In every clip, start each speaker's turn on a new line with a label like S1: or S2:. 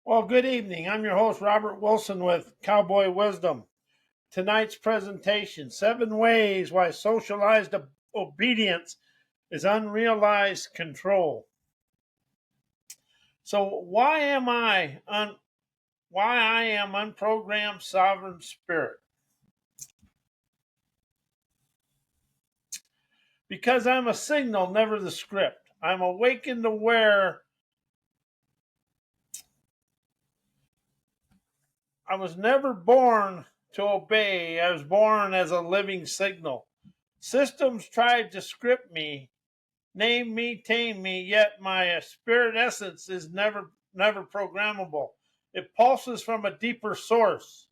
S1: Well, good evening. I'm your host, Robert Wilson with Cowboy Wisdom. Tonight's presentation, 7 ways why socialized obedience is unrealized control. So why I am unprogrammed sovereign spirit? Because I'm a signal, never the script. I'm awakened, aware. I was never born to obey. I was born as a living signal. Systems tried to script me, name me, tame me, yet my spirit essence is never programmable. It pulses from a deeper source.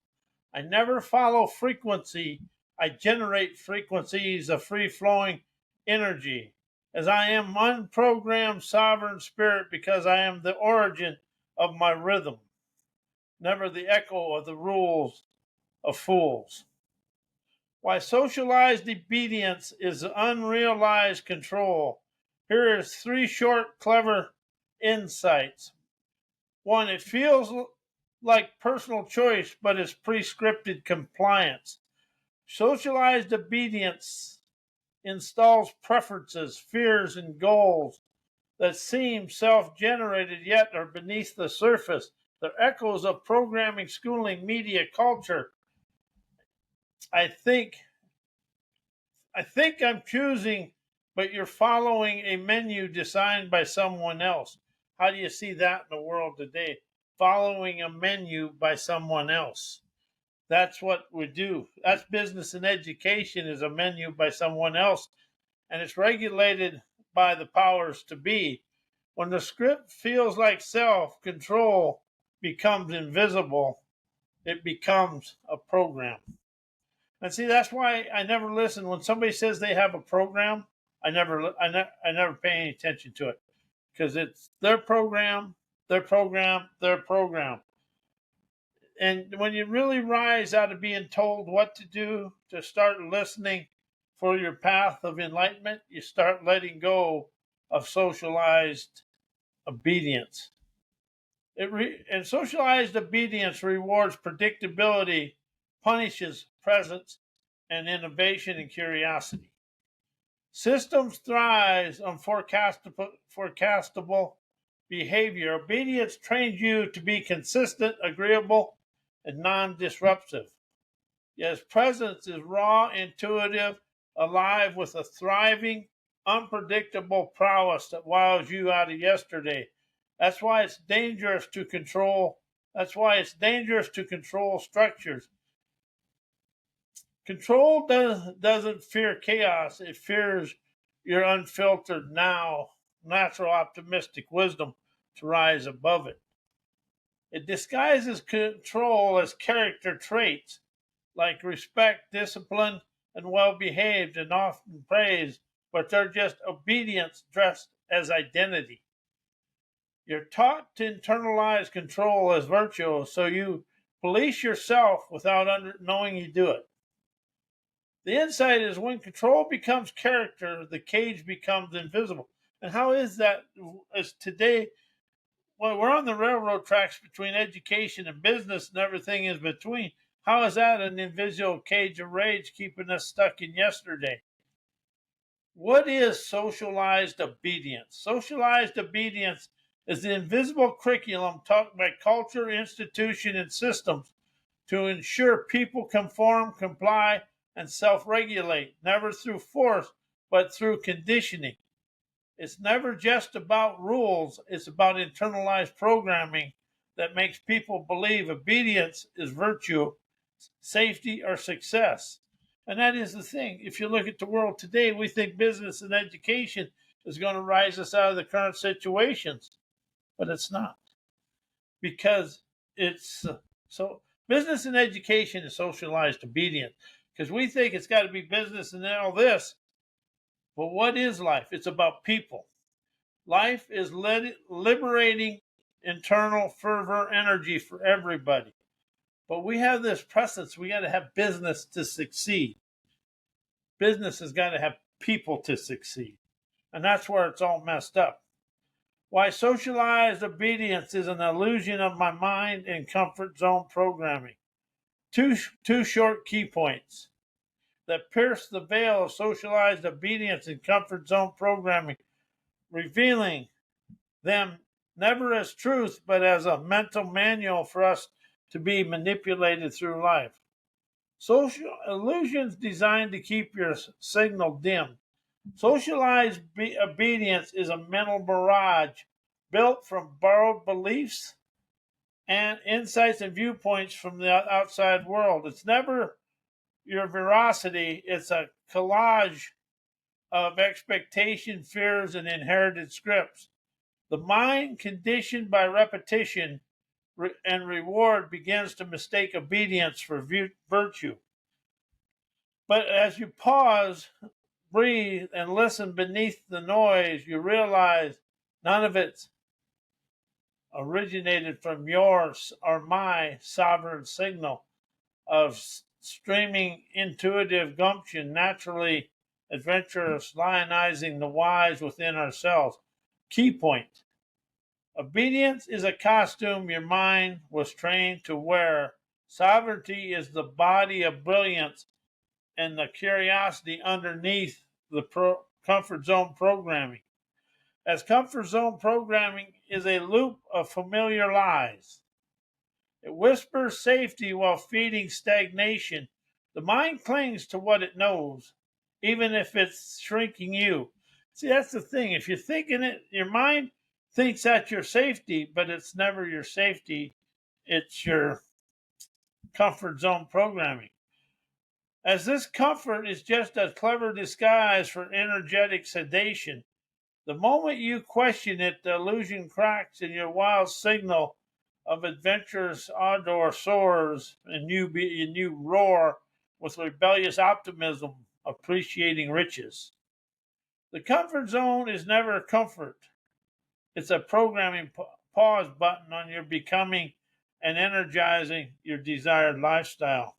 S1: I never follow frequency. I generate frequencies of free-flowing energy. As I am unprogrammed sovereign spirit because I am the origin of my rhythm, never the echo of the rules of fools. Why socialized obedience is unrealized control. Here is 3 short, clever insights. 1, it feels like personal choice, but it's prescripted compliance. Socialized obedience installs preferences, fears, and goals that seem self-generated yet are beneath the surface. They're echoes of programming, schooling, media, culture. I think I'm choosing, but you're following a menu designed by someone else. How do you see that in the world today? Following a menu by someone else. That's what we do. That's business and education is a menu by someone else, and it's regulated by the powers to be. When the script feels like self-control becomes invisible, it becomes a program. And see, that's why I never listen when somebody says they have a program. I never pay any attention to it because it's their program, their program, their program. And when you really rise out of being told what to do, to start listening for your path of enlightenment, you start letting go of socialized obedience. And socialized obedience rewards predictability, punishes presence and innovation and curiosity. Systems thrives on forecastable behavior. Obedience trains you to be consistent, agreeable, and non-disruptive. Yes, presence is raw, intuitive, alive with a thriving, unpredictable prowess that wows you out of yesterday. That's why it's dangerous to control. That's why it's dangerous to control structures. Control doesn't fear chaos. It fears your unfiltered now, natural optimistic wisdom to rise above it. It disguises control as character traits like respect, discipline, and well-behaved and often praised, but they're just obedience dressed as identity. You're taught to internalize control as virtue, so you police yourself without knowing you do it. The insight is when control becomes character, the cage becomes invisible. And how is that? As today, well, we're on the railroad tracks between education and business and everything in between. How is that an invisible cage of rage keeping us stuck in yesterday? What is socialized obedience? Socialized obedience is the invisible curriculum taught by culture, institution, and systems to ensure people conform, comply, and self-regulate, never through force, but through conditioning. It's never just about rules, it's about internalized programming that makes people believe obedience is virtue, safety, or success. And that is the thing. If you look at the world today, we think business and education is going to rise us out of the current situations, but it's not. Because it's so business and education is socialized obedience because we think it's got to be business and then all this. But what is life? It's about people. Life is liberating internal fervor energy for everybody. But we have this precedence. We got to have business to succeed. Business has got to have people to succeed. And that's where it's all messed up. Why socialized obedience is an illusion of my mind and comfort zone programming. Two short key points that pierce the veil of socialized obedience and comfort zone programming, revealing them never as truth, but as a mental manual for us to be manipulated through life. Social illusions designed to keep your signal dim. Socialized obedience is a mental mirage built from borrowed beliefs and insights and viewpoints from the outside world. It's never your veracity, it's a collage of expectation, fears, and inherited scripts. The mind, conditioned by repetition and reward, begins to mistake obedience for virtue. But as you pause, breathe, and listen beneath the noise, you realize none of it originated from yours or my sovereign signal of streaming intuitive gumption, naturally adventurous, lionizing the wise within ourselves. Key point: obedience is a costume your mind was trained to wear. Sovereignty is the body of brilliance and the curiosity underneath the comfort zone programming. As comfort zone programming is a loop of familiar lies. It whispers safety while feeding stagnation. The mind clings to what it knows, even if it's shrinking you. See, that's the thing. If you're thinking it, your mind thinks that's your safety, but it's never your safety. It's your comfort zone programming. As this comfort is just a clever disguise for energetic sedation, the moment you question it, the illusion cracks and your wild signal of adventurous ardor soars, and you roar with rebellious optimism, appreciating riches. The comfort zone is never comfort. It's a programming pause button on your becoming and energizing your desired lifestyle.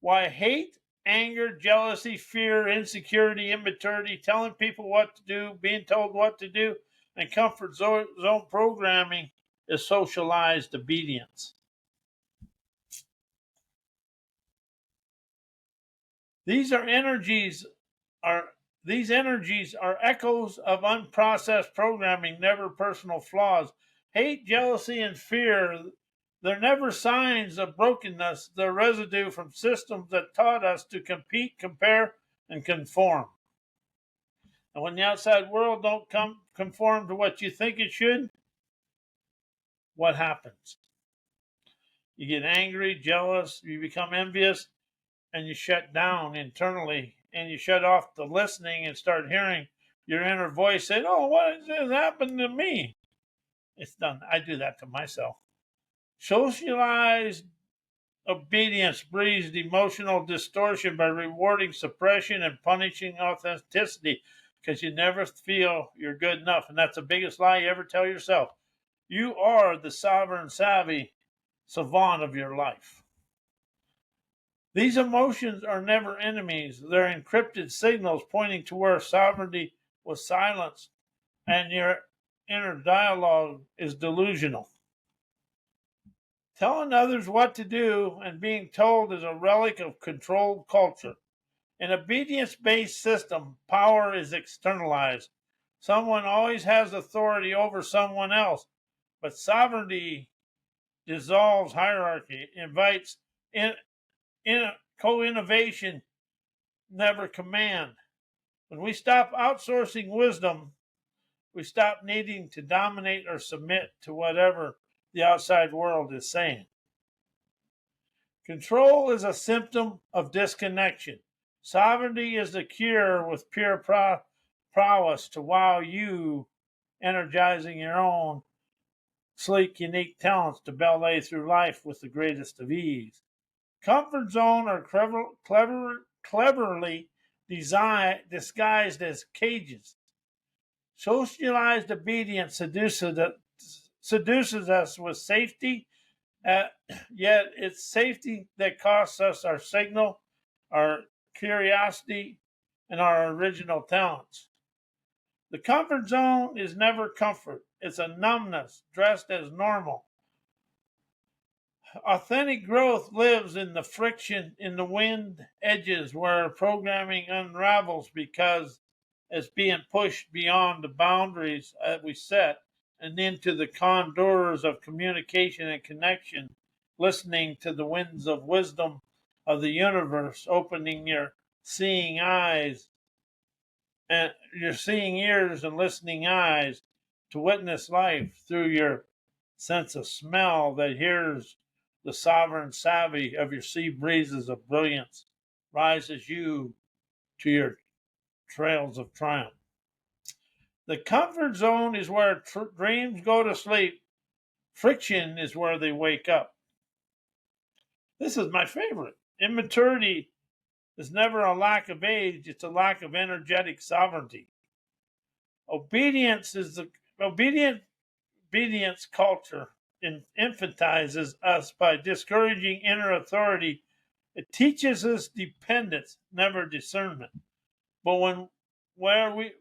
S1: Why hate, anger, jealousy, fear, insecurity, immaturity, telling people what to do, being told what to do, and comfort zone programming is socialized obedience. These are energies are these energies are echoes of unprocessed programming, never personal flaws. Hate, jealousy, and fear, they're never signs of brokenness. They're residue from systems that taught us to compete, compare, and conform. And when the outside world don't conform to what you think it should, what happens? You get angry, jealous, you become envious, and you shut down internally and you shut off the listening and start hearing your inner voice say, "Oh, what has happened to me?" It's done. I do that to myself. Socialized obedience breeds emotional distortion by rewarding suppression and punishing authenticity because you never feel you're good enough. And that's the biggest lie you ever tell yourself. You are the sovereign, savvy savant of your life. These emotions are never enemies. They're encrypted signals pointing to where sovereignty was silenced and your inner dialogue is delusional. Telling others what to do and being told is a relic of controlled culture. In obedience based system, power is externalized. Someone always has authority over someone else, but sovereignty dissolves hierarchy, invites in co-innovation, never command. When we stop outsourcing wisdom, we stop needing to dominate or submit to whatever the outside world is saying. Control is a symptom of disconnection. Sovereignty is the cure with pure prowess to wow you, energizing your own sleek, unique talents to ballet through life with the greatest of ease. Comfort zone are cleverly disguised as cages. Socialized obedience seduces us with safety, uh, yet it's safety that costs us our signal, our curiosity, and our original talents. The comfort zone is never comfort. It's a numbness dressed as normal. Authentic growth lives in the friction in the wind edges where programming unravels because it's being pushed beyond the boundaries that we set and into the contours of communication and connection, listening to the winds of wisdom of the universe, opening your seeing eyes and your seeing ears and listening eyes to witness life through your sense of smell that hears the sovereign savvy of your sea breezes of brilliance rises you to your trails of triumph. The comfort zone is where dreams go to sleep. Friction is where they wake up. This is my favorite. Immaturity is never a lack of age, it's a lack of energetic sovereignty. Obedience is the obedience culture infantizes us by discouraging inner authority. It teaches us dependence, never discernment. But where we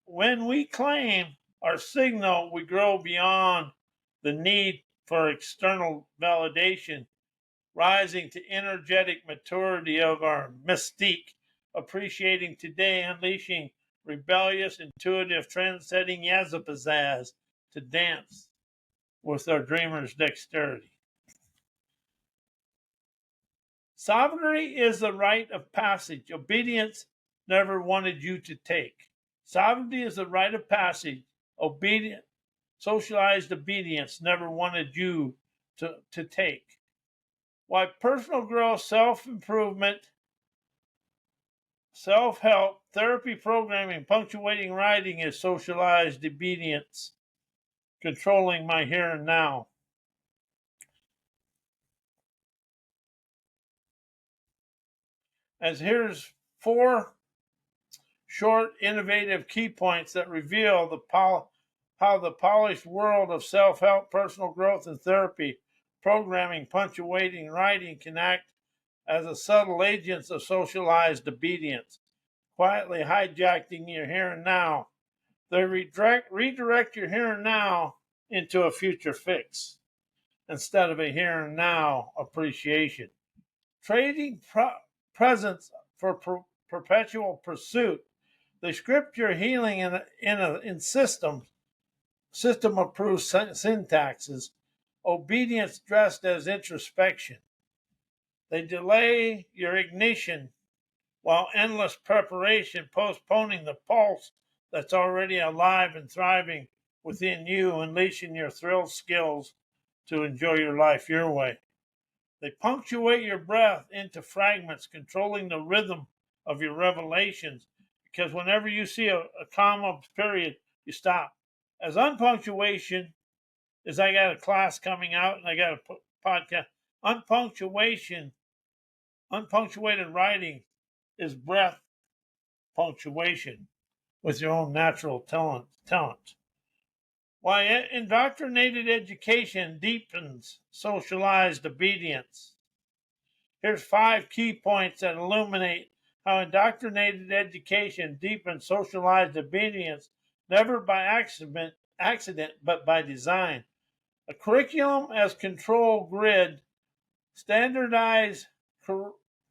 S1: when we claim our signal, we grow beyond the need for external validation, rising to energetic maturity of our mystique, appreciating today, unleashing rebellious, intuitive, trend-setting yazapazaz to dance with our dreamer's dexterity. Sovereignty is the rite of passage. Obedience never wanted you to take. Sovereignty is the rite of passage. Obedient, socialized obedience never wanted you to take. Why personal growth, self-improvement, self-help, therapy programming, punctuating writing is socialized obedience, controlling my here and now. As here's 4 short, innovative key points that reveal how the polished world of self-help, personal growth, and therapy, programming, punctuating, writing can act as a subtle agents of socialized obedience, quietly hijacking your here and now. They redirect your here and now into a future fix instead of a here and now appreciation. Trading presence for perpetual pursuit. They script your healing in system approved syntaxes, obedience dressed as introspection. They delay your ignition while endless preparation postponing the pulse that's already alive and thriving within you, unleashing your thrill skills to enjoy your life your way. They punctuate your breath into fragments, controlling the rhythm of your revelations, because whenever you see a comma period, you stop. As unpunctuation is, I got a class coming out and I got a podcast. Unpunctuated writing is breath punctuation with your own natural talent. Why indoctrinated education deepens socialized obedience. Here's 5 key points that illuminate how indoctrinated education deepens socialized obedience, never by accident but by design. A curriculum as control grid, standardized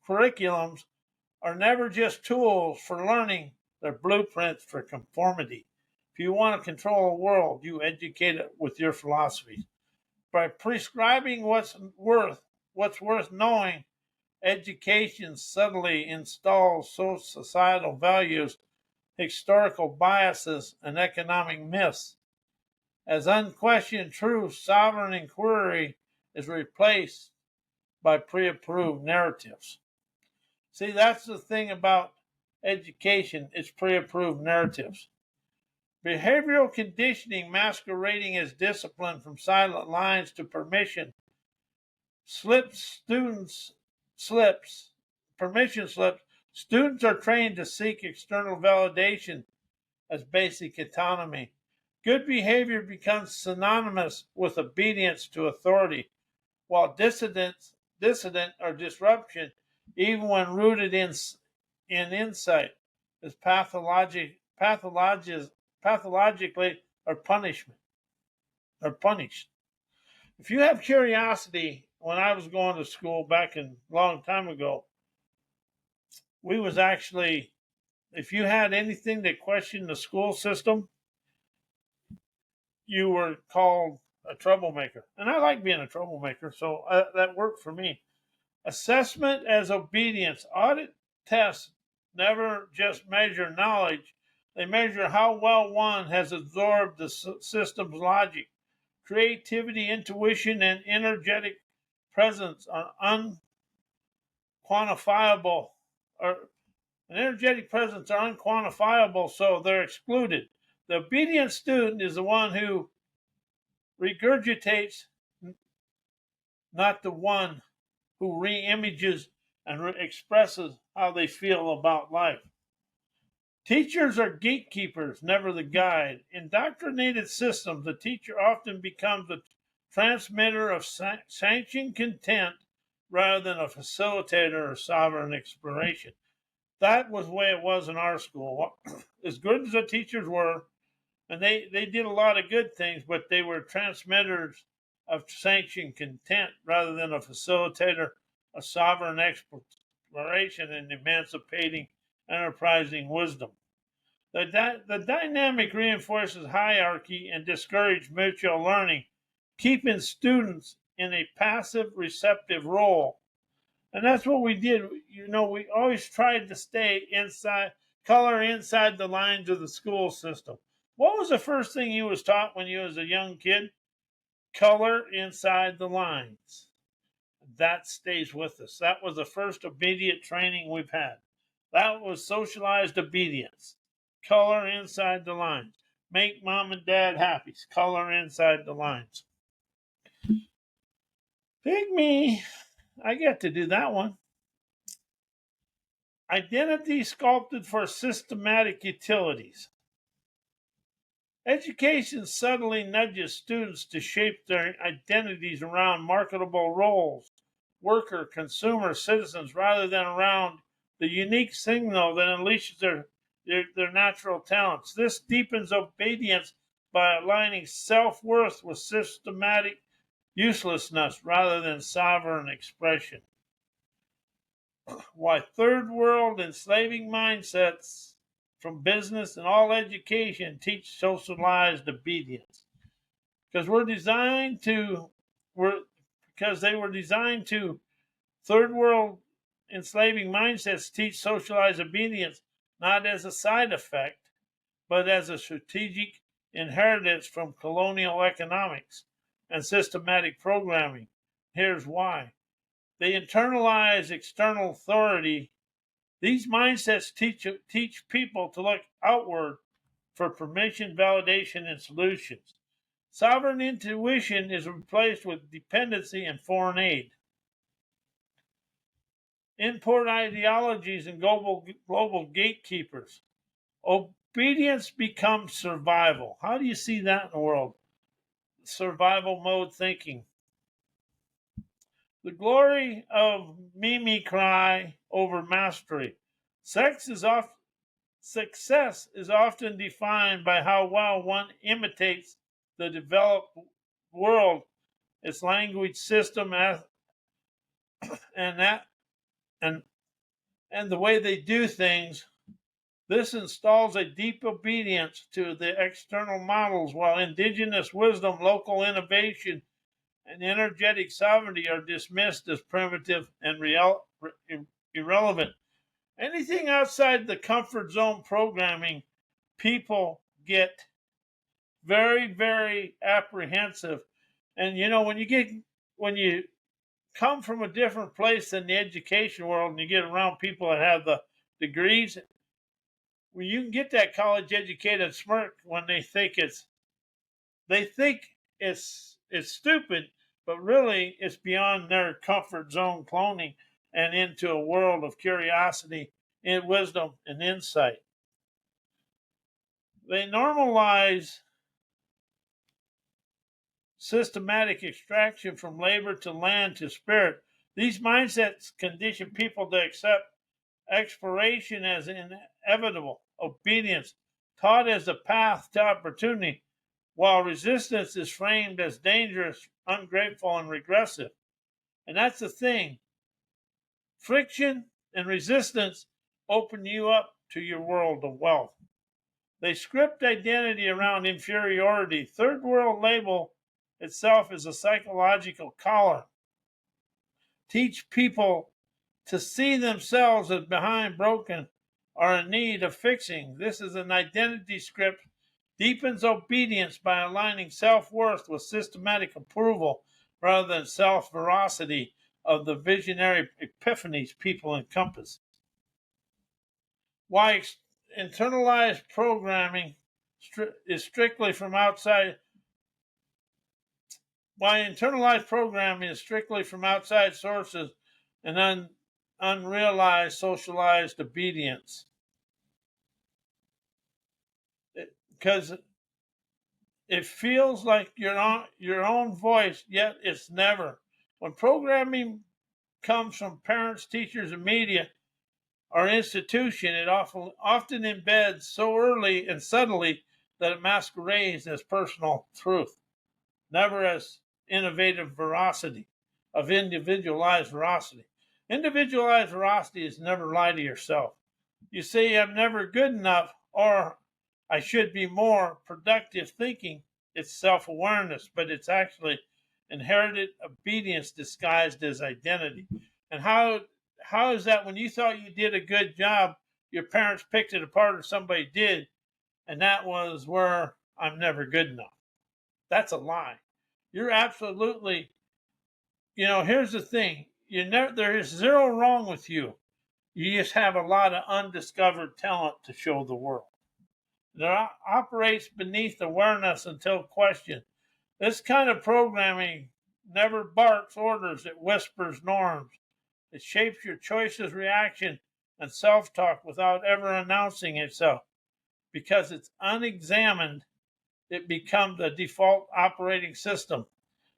S1: curriculums are never just tools for learning, they're blueprints for conformity. If you want to control a world, you educate it with your philosophies. By prescribing what's worth knowing, education subtly installs societal values, historical biases, and economic myths. As unquestioned truth, sovereign inquiry is replaced by pre-approved narratives. See, that's the thing about education, it's pre-approved narratives. Behavioral conditioning masquerading as discipline from silent lines to permission permission slips. Students are trained to seek external validation as basic autonomy. Good behavior becomes synonymous with obedience to authority, while dissident or disruption, even when rooted in insight, is pathologically or punishment or punished. If you have curiosity, when I was going to school back in a long time ago, we was actually, if you had anything that questioned the school system, you were called a troublemaker. And I like being a troublemaker, so that worked for me. Assessment as obedience. Audit tests never just measure knowledge, they measure how well one has absorbed the system's logic. Creativity, intuition, and energetic presence are unquantifiable. Or an energetic presence are unquantifiable, so they're excluded. The obedient student is the one who regurgitates, not the one who re-images and expresses how they feel about life. Teachers are gatekeepers, never the guide. In indoctrinated systems, the teacher often becomes a transmitter of sanctioned content rather than a facilitator of sovereign exploration. That was the way it was in our school. As good as the teachers were, and they did a lot of good things, but they were transmitters of sanctioned content rather than a facilitator of sovereign exploration and emancipating, enterprising wisdom. The dynamic reinforces hierarchy and discourages mutual learning, keeping students in a passive receptive role. And that's what we did. We always tried to stay color inside the lines of the school system. What was the first thing you was taught when you was a young kid? Color inside the lines. That stays with us. That was the first obedient training we've had. That was socialized obedience. Color inside the lines. Make mom and dad happy. Color inside the lines. Pick me. I get to do that one. Identity sculpted for systematic utilities. Education subtly nudges students to shape their identities around marketable roles, worker, consumer, citizens, rather than around the unique signal that unleashes their natural talents. This deepens obedience by aligning self-worth with systematic uselessness rather than sovereign expression. Why third world enslaving mindsets from business and all education teach socialized obedience. Because they were designed to third world enslaving mindsets teach socialized obedience not as a side effect, but as a strategic inheritance from colonial economics and systematic programming. Here's why. They internalize external authority. These mindsets teach people to look outward for permission, validation, and solutions. Sovereign intuition is replaced with dependency and foreign aid. Import ideologies and global gatekeepers. Obedience becomes survival. How do you see that in the world? Survival mode thinking. The glory of mimicry over mastery. Success is often defined by how well one imitates the developed world, its language system, and that and the way they do things. This installs a deep obedience to the external models, while indigenous wisdom, local innovation, and energetic sovereignty are dismissed as primitive and irrelevant. Anything outside the comfort zone programming, people get very, very apprehensive. And when you come from a different place than the education world and you get around people that have the degrees, well, you can get that college educated smirk when they think it's stupid, but really it's beyond their comfort zone cloning and into a world of curiosity and wisdom and insight. They normalize systematic extraction from labor to land to spirit. These mindsets condition people to accept exploration as inevitable, obedience taught as a path to opportunity, while resistance is framed as dangerous, ungrateful, and regressive. And that's the thing. Friction and resistance open you up to your world of wealth. They script identity around inferiority. Third world label itself is a psychological collar. Teach people to see themselves as behind, broken, or in need of fixing. This is an identity script, deepens obedience by aligning self-worth with systematic approval rather than self-veracity of the visionary epiphanies people encompass. Why internalized programming is strictly from outside why internalized programming is strictly from outside sources and unrealized socialized obedience. Because it feels like your own voice, yet it's never. When programming comes from parents, teachers, and media or institution, it often embeds so early and subtly that it masquerades as personal truth, never as innovative veracity, of individualized veracity. Individualized veracity is never lie to yourself. You say, I'm never good enough, or I should be more productive thinking. It's self awareness, but it's actually inherited obedience disguised as identity. And how is that when you thought you did a good job, your parents picked it apart or somebody did, and that was where I'm never good enough? That's a lie. You're absolutely, here's the thing. There is zero wrong with you. You just have a lot of undiscovered talent to show the world. That operates beneath awareness until questioned. This kind of programming never barks orders, it whispers norms. It shapes your choices, reaction, and self talk without ever announcing itself. Because it's unexamined, it becomes a default operating system,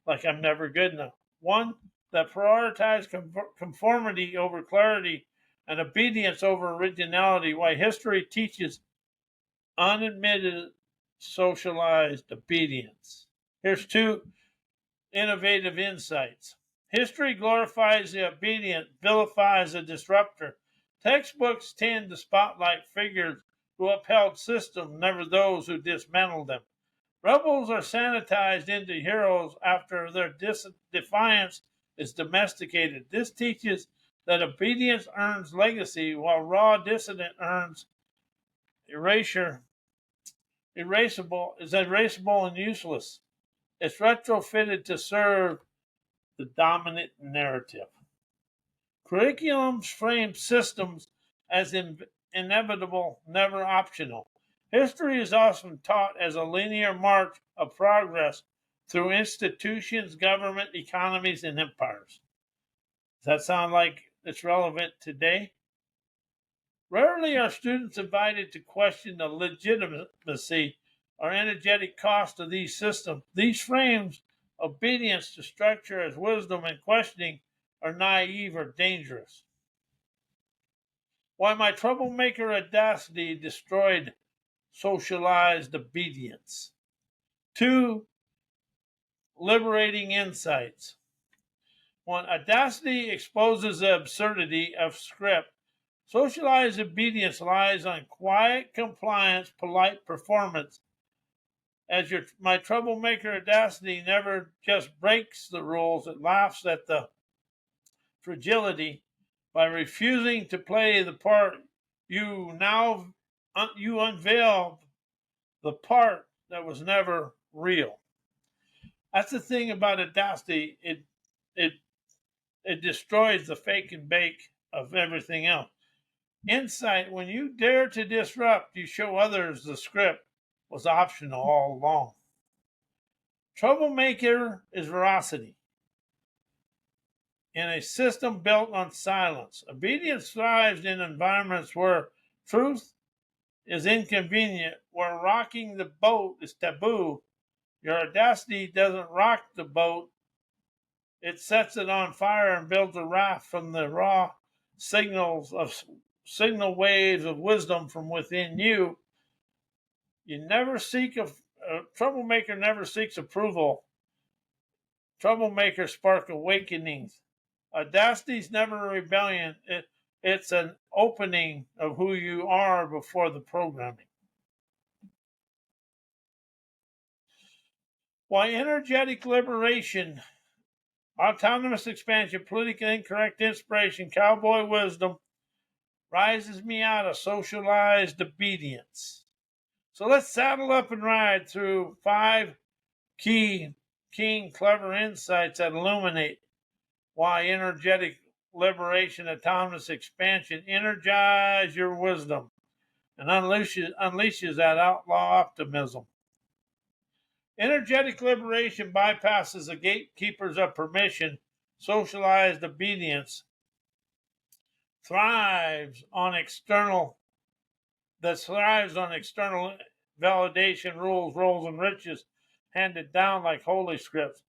S1: like I'm never good enough. One that prioritizes conformity over clarity and obedience over originality, why history teaches unadmitted socialized obedience. Here's two innovative insights. History glorifies the obedient, vilifies the disruptor. Textbooks tend to spotlight figures who upheld systems, never those who dismantled them. Rebels are sanitized into heroes after their defiance is domesticated. This teaches that obedience earns legacy, while raw dissident earns erasure. Erasable and useless. It's retrofitted to serve the dominant narrative. Curriculums frame systems as inevitable, never optional. History is often taught as a linear march of progress through institutions, government, economies, and empires. Does that sound like it's relevant today? Rarely are students invited to question the legitimacy or energetic cost of these systems. These frames obedience to structure as wisdom and questioning are naive or dangerous. Why my troublemaker audacity destroyed socialized obedience. Two liberating insights. One, audacity exposes the absurdity of script. Socialized obedience lies on quiet compliance, polite performance. My troublemaker audacity never just breaks the rules, it laughs at the fragility by refusing to play the part. You unveil the part that was never real. That's the thing about audacity. It it destroys the fake and bake of everything else. Insight, when you dare to disrupt, you show others the script was optional all along. Troublemaker is veracity. In a system built on silence, obedience thrives in environments where truth is inconvenient, where rocking the boat is taboo. Your audacity doesn't rock the boat, it sets it on fire and builds a raft from the raw signal waves of wisdom from within you. You never seek a troublemaker never seeks approval. Troublemakers spark awakenings. Audacity's never a rebellion. It's an opening of who you are before the programming. Why energetic liberation, autonomous expansion, politically incorrect inspiration, cowboy wisdom rises me out of socialized obedience. So let's saddle up and ride through 5 keen, clever insights that illuminate why energetic liberation, autonomous expansion energize your wisdom and unleashes that outlaw optimism. Energetic liberation bypasses the gatekeepers of permission. Socialized obedience thrives on external validation, rules, roles, and riches handed down like holy scripts.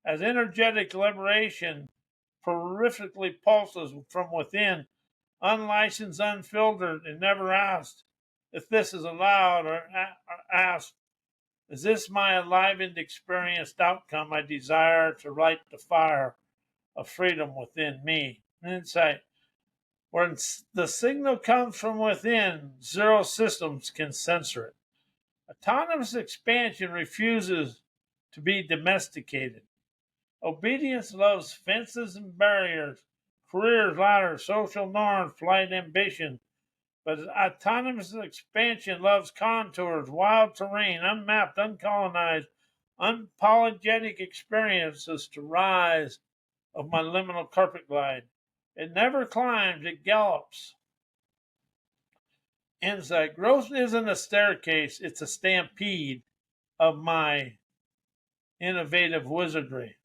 S1: As energetic liberation prolifically pulses from within, unlicensed, unfiltered, and never asked if this is allowed or asked, is this my enlivened, experienced outcome I desire to light the fire of freedom within me? Insight. When the signal comes from within, zero systems can censor it. Autonomous expansion refuses to be domesticated. Obedience loves fences and barriers, careers, ladders, social norms, flight ambition. But autonomous expansion loves contours, wild terrain, unmapped, uncolonized, unapologetic experiences to rise of my liminal carpet glide. It never climbs, it gallops. Insight. Growth isn't a staircase, it's a stampede of my innovative wizardry.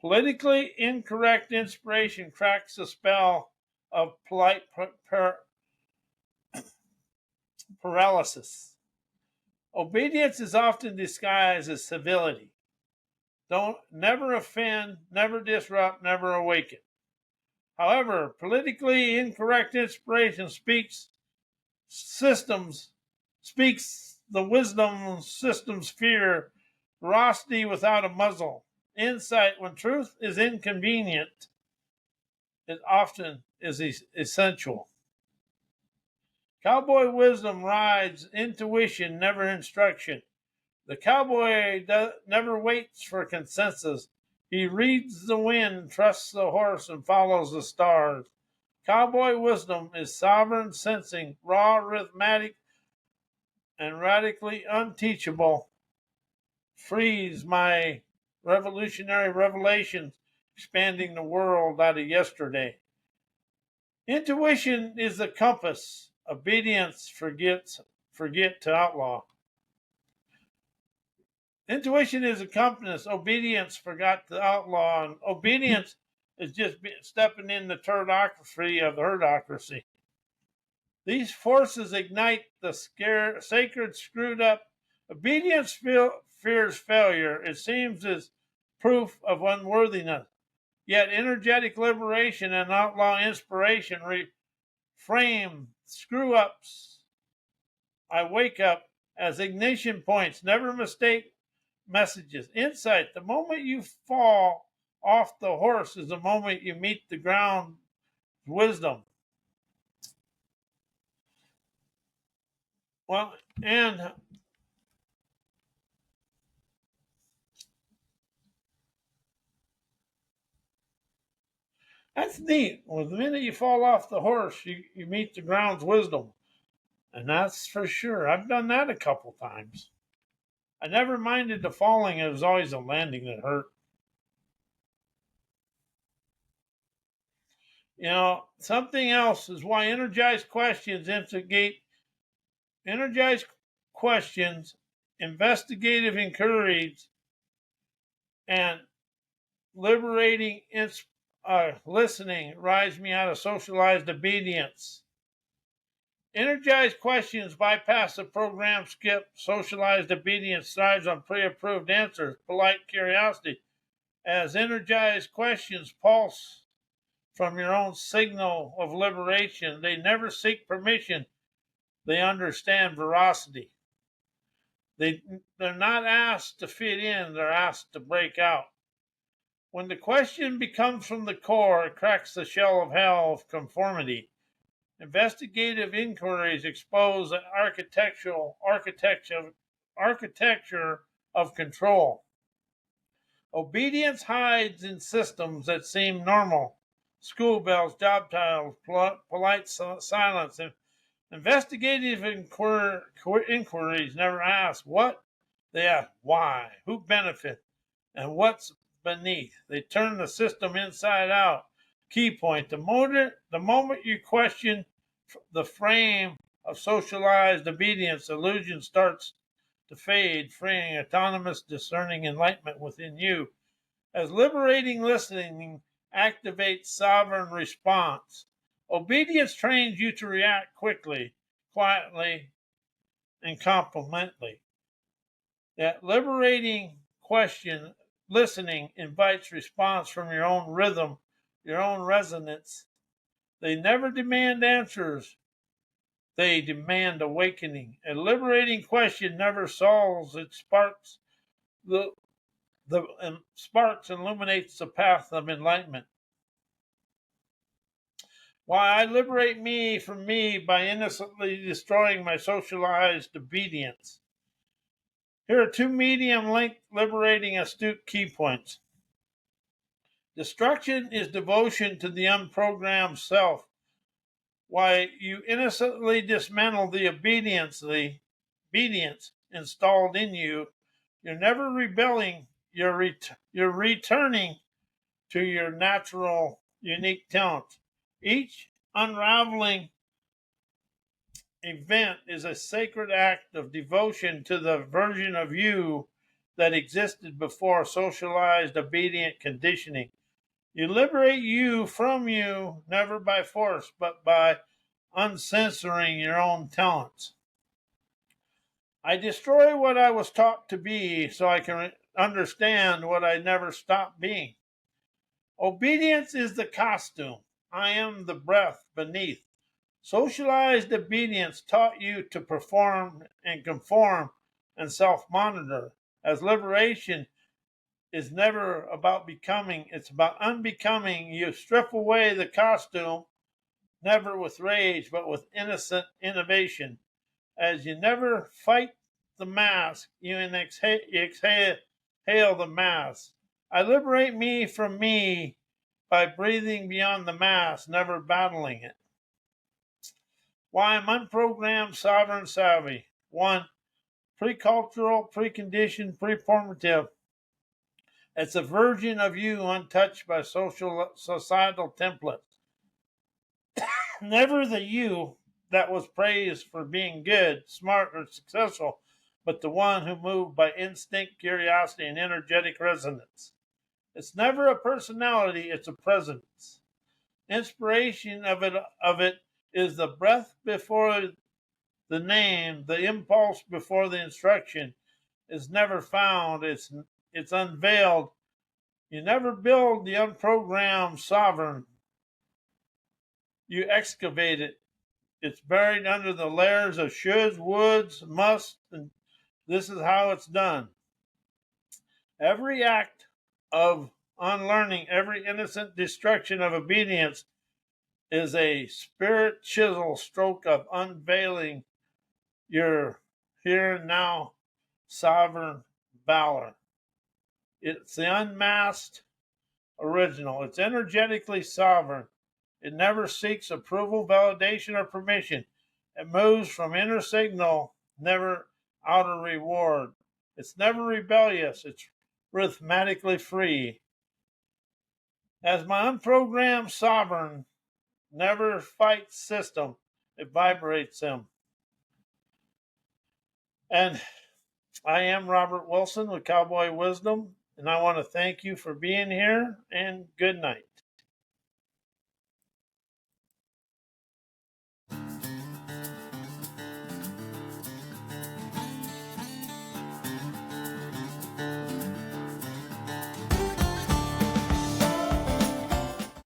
S1: Politically incorrect inspiration cracks the spell of polite paralysis. Obedience is often disguised as civility. Don't never offend, never disrupt, never awaken. However, politically incorrect inspiration speaks the wisdom systems fear, ferocity without a muzzle. Insight when truth is inconvenient, it often is essential. Cowboy wisdom rides intuition, never instruction. The cowboy never waits for consensus. He reads the wind, trusts the horse, and follows the stars. Cowboy wisdom is sovereign sensing, raw, rhythmic, and radically unteachable. Frees my revolutionary revelations, expanding the world out of yesterday. Intuition is the compass. Obedience forget to outlaw. Intuition is a compass. Obedience forgot to outlaw. And obedience is just stepping in the turdocracy of the herdocracy. These forces ignite the sacred screwed up. Obedience fears failure. It seems as proof of unworthiness. Yet energetic liberation and outlaw inspiration reframe screw ups. I wake up as ignition points. Never mistake messages. Insight. The moment you fall off the horse is the moment you meet the ground wisdom. Well, and that's neat. Well, the minute you fall off the horse, you meet the ground's wisdom. And that's for sure. I've done that a couple times. I never minded the falling. It was always the landing that hurt. You know, something else is why energized questions instigate energized questions, investigative inquiries, and liberating listening rise me out of socialized obedience. Energized questions bypass the program skip. Socialized obedience thrives on pre-approved answers, polite curiosity. As energized questions pulse from your own signal of liberation, they never seek permission. They understand veracity. They're not asked to fit in, they're asked to break out. When the question becomes from the core, it cracks the shell of hell of conformity. Investigative inquiries expose the architecture of control. Obedience hides in systems that seem normal. School bells, job titles, polite silence. Investigative inquiries never ask what, they ask why, who benefits, and what's beneath. They turn the system inside out. Key point: the moment you question the frame of socialized obedience, illusion starts to fade, freeing autonomous, discerning enlightenment within you. As liberating listening activates sovereign response, obedience trains you to react quickly, quietly, and complemently. That liberating question, listening, invites response from your own rhythm, your own resonance. They never demand answers, they demand awakening. A liberating question never solves, it sparks the sparks illuminates the path of enlightenment. Why I liberate me from me by innocently destroying my socialized obedience. Here are two medium-length liberating astute key points. Destruction is devotion to the unprogrammed self. Why you innocently dismantle the obedience installed in you, you're never rebelling, you're returning to your natural, unique talent. Each unraveling event is a sacred act of devotion to the version of you that existed before socialized obedient conditioning. You liberate you from you, never by force, but by uncensoring your own talents. I destroy what I was taught to be so I can understand what I never stopped being. Obedience is the costume. I am the breath beneath. Socialized obedience taught you to perform and conform and self monitor, as liberation is never about becoming, it's about unbecoming. You strip away the costume, never with rage, but with innocent innovation. As you never fight the mask, you exhale the mask. I liberate me from me by breathing beyond the mask, never battling it. Why I'm unprogrammed, sovereign, savvy. 1. Precultural, preconditioned, preformative. It's a version of you untouched by societal templates. Never the you that was praised for being good, smart, or successful, but the one who moved by instinct, curiosity, and energetic resonance. It's never a personality, it's a presence. Inspiration of it is the breath before the name, the impulse before the instruction is never found, it's unveiled. You never build the unprogrammed sovereign. You excavate it. It's buried under the layers of shoulds, woulds, musts, and this is how it's done. Every act of unlearning, every innocent destruction of obedience is a spirit chisel stroke of unveiling your here and now sovereign valor. It's the unmasked original. It's energetically sovereign. It never seeks approval, validation, or permission. It moves from inner signal, never outer reward. It's never rebellious. It's rhythmically free. As my unprogrammed sovereign never fights system, it vibrates them. And I am Robert Wilson with Cowboy Wisdom, and I want to thank you for being here, and good night.